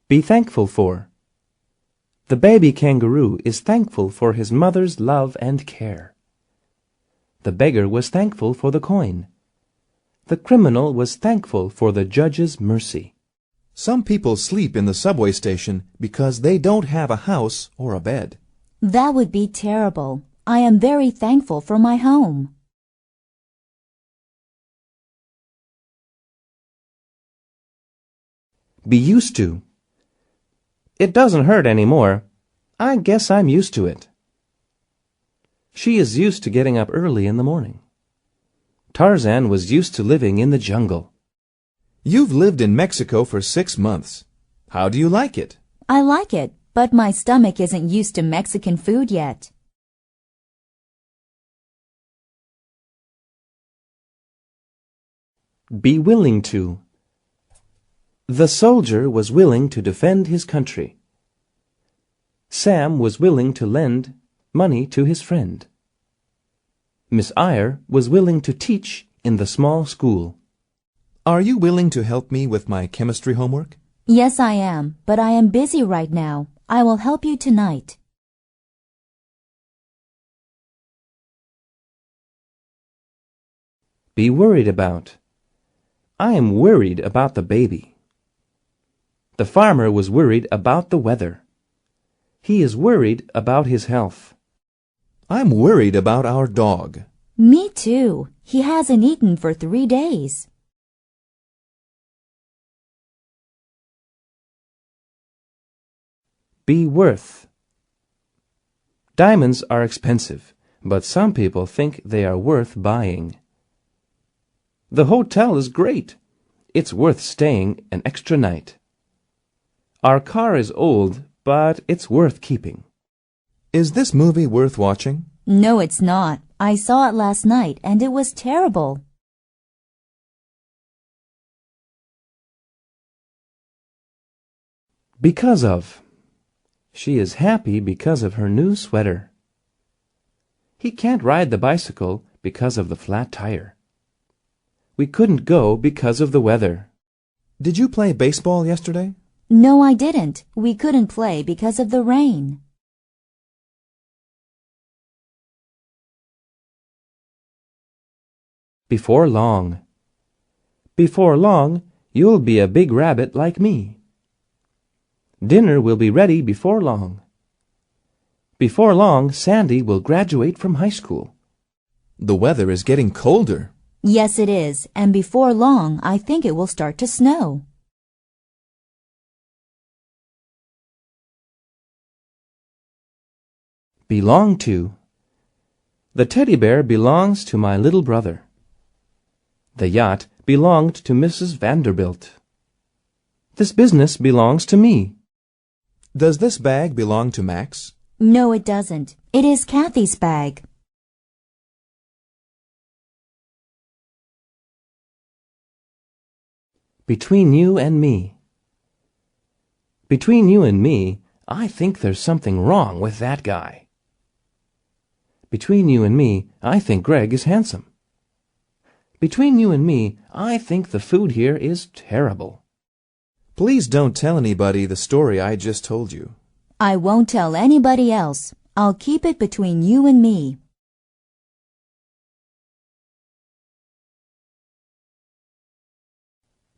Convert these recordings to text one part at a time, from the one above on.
Be thankful for. The baby kangaroo is thankful for his mother's love and care. The beggar was thankful for the coin. The criminal was thankful for the judge's mercy. Some people sleep in the subway station because they don't have a house or a bed. That would be terrible. I am very thankful for my home. Be used to. It doesn't hurt anymore. I guess I'm used to it. She is used to getting up early in the morning. Tarzan was used to living in the jungle. You've lived in Mexico for 6 months. How do you like it? I like it, but my stomach isn't used to Mexican food yet. Be willing to. The soldier was willing to defend his country. Sam was willing to lend money to his friend. Miss Eyre was willing to teach in the small school. Are you willing to help me with my chemistry homework? Yes, I am, but I am busy right now. I will help you tonight. Be worried about. I am worried about the baby. The farmer was worried about the weather. He is worried about his health. I'm worried about our dog. Me too. He hasn't eaten for 3 days. Be worth. Diamonds are expensive, but some people think they are worth buying. The hotel is great. It's worth staying an extra night. Our car is old, but it's worth keeping. Is this movie worth watching? No, it's not. I saw it last night and it was terrible. Because of. She is happy because of her new sweater. He can't ride the bicycle because of the flat tire. We couldn't go because of the weather. Did you play baseball yesterday? No, I didn't. We couldn't play because of the rain. Before long. Before long, you'll be a big rabbit like me. Dinner will be ready before long. Before long, Sandy will graduate from high school. The weather is getting colder. Yes, it is, and before long, I think it will start to snow. Belong to. The teddy bear belongs to my little brother. The yacht belonged to Mrs. Vanderbilt. This business belongs to me. Does this bag belong to Max? No, it doesn't. It is Kathy's bag. Between you and me. Between you and me, I think there's something wrong with that guy. Between you and me, I think Greg is handsome. Between you and me, I think the food here is terrible. Please don't tell anybody the story I just told you. I won't tell anybody else. I'll keep it between you and me.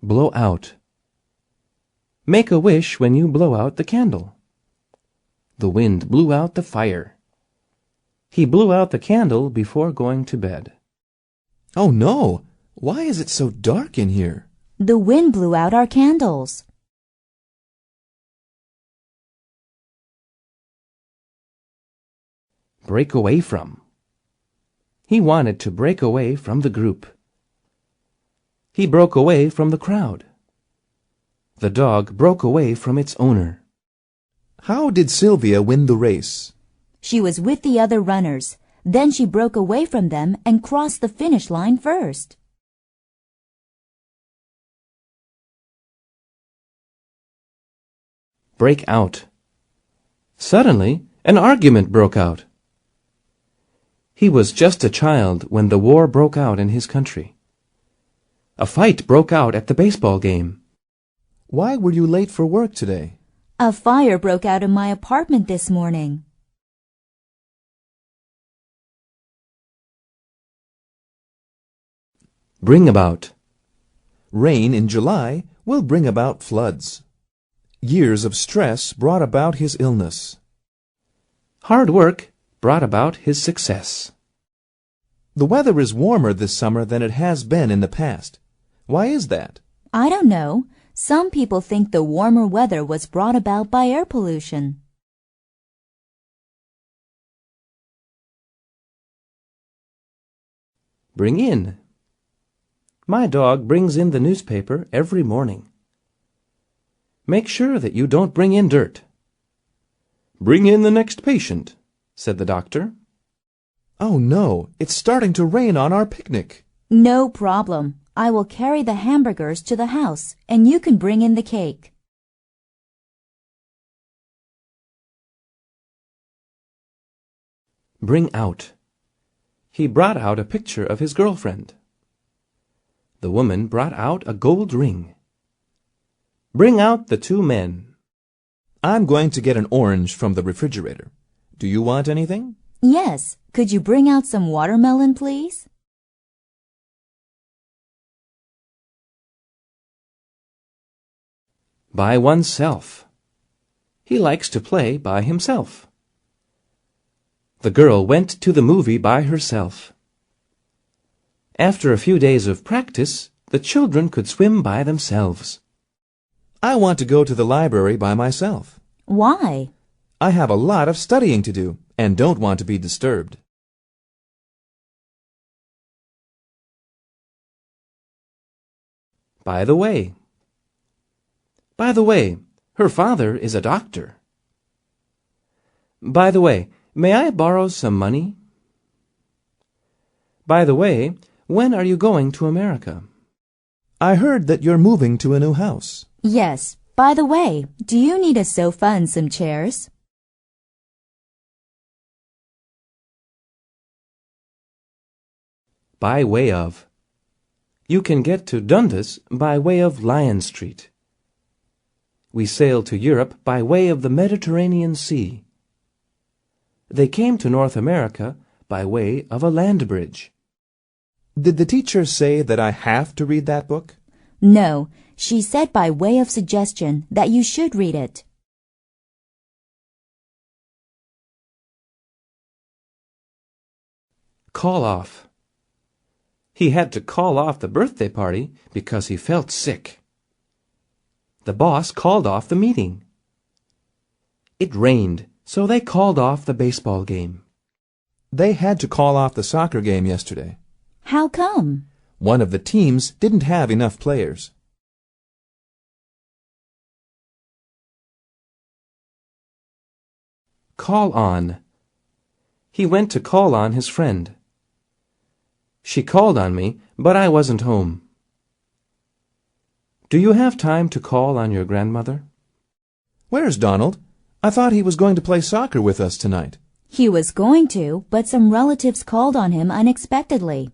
Blow out. Make a wish when you blow out the candle. The wind blew out the fire. He blew out the candle before going to bed. Oh no! Why is it so dark in here? The wind blew out our candles. Break away from. He wanted to break away from the group. He broke away from the crowd. The dog broke away from its owner. How did Sylvia win the race? She was with the other runners. Then she broke away from them and crossed the finish line first. Break out. Suddenly, an argument broke out. He was just a child when the war broke out in his country. A fight broke out at the baseball game. Why were you late for work today? A fire broke out in my apartment this morning. Bring about. Rain in July will bring about floods. Years of stress brought about his illness. Hard work brought about his success. The weather is warmer this summer than it has been in the past. Why is that? I don't know. Some people think the warmer weather was brought about by air pollution. Bring in. My dog brings in the newspaper every morning. Make sure that you don't bring in dirt. Bring in the next patient, said the doctor. Oh no, it's starting to rain on our picnic. No problem. I will carry the hamburgers to the house, and you can bring in the cake. Bring out. He brought out a picture of his girlfriend. The woman brought out a gold ring. Bring out the two men. I'm going to get an orange from the refrigerator. Do you want anything? Yes. Could you bring out some watermelon, please? By oneself. He likes to play by himself. The girl went to the movie by herself. After a few days of practice, the children could swim by themselves. I want to go to the library by myself. Why? I have a lot of studying to do and don't want to be disturbed. By the way. By the way, her father is a doctor. By the way, may I borrow some money? By the way, when are you going to America? I heard that you're moving to a new house. Yes. By the way, do you need a sofa and some chairs? By way of. You can get to Dundas by way of Lion Street. We sailed to Europe by way of the Mediterranean Sea. They came to North America by way of a land bridge. Did the teacher say that I have to read that book? No, she said by way of suggestion that you should read it. Call off. He had to call off the birthday party because he felt sick. The boss called off the meeting. It rained, so they called off the baseball game. They had to call off the soccer game yesterday. How come? One of the teams didn't have enough players. Call on. He went to call on his friend. She called on me, but I wasn't home. Do you have time to call on your grandmother? Where's Donald? I thought he was going to play soccer with us tonight. He was going to, but some relatives called on him unexpectedly.